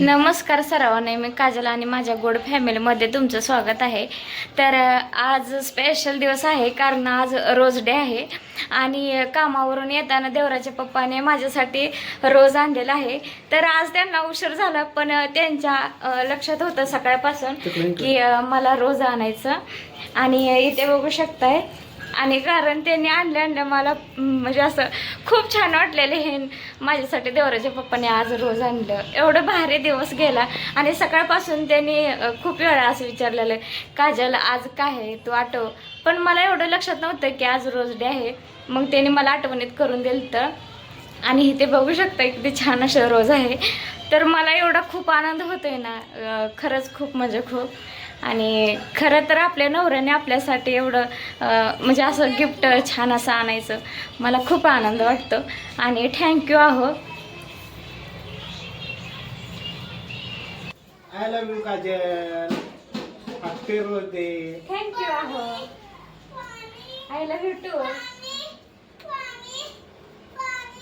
नमस्कार सर्वांना, मी काजल आणि माझ्या गोड फॅमिलीमध्ये तुमचं स्वागत आहे. तर आज स्पेशल दिवस आहे कारण आज रोज डे आहे आणि कामावरून येताना देवराच्या पप्पाने माझ्यासाठी रोज आणलेला आहे. तर आज त्यांना उशीर झाला पण त्यांच्या लक्षात होतं सकाळपासून की मला रोज आणायचं. आणि इथे बघू शकताय आणि कारण त्यांनी आणल्या मला म्हणजे असं खूप छान वाटलेलं हे माझ्यासाठी देवराच्या पप्पाने आज रोज आणलं. एवढं भारी दिवस गेला आणि सकाळपासून त्यांनी खूप वेळा असं विचारलेलं, काजल आज काय आहे तू आठव. पण मला एवढं लक्षात नव्हतं की आज रोज डे आहे. मग त्यांनी मला आठवणीत करून दिलं तर. आणि इथे बघू शकता किती छान असं रोज आहे. तर मला एवढा खूप आनंद होतोय ना, खरंच खूप म्हणजे खूप. आणि खरं तर आपल्या नवऱ्याने आपल्यासाठी एवढं म्हणजे असं गिफ्ट छान असं आणायचं मला खूप आनंद वाटतो. आणि थँक्यू आहो. I love you Kajal. Happy birthday. Thank you आहो. I love you to.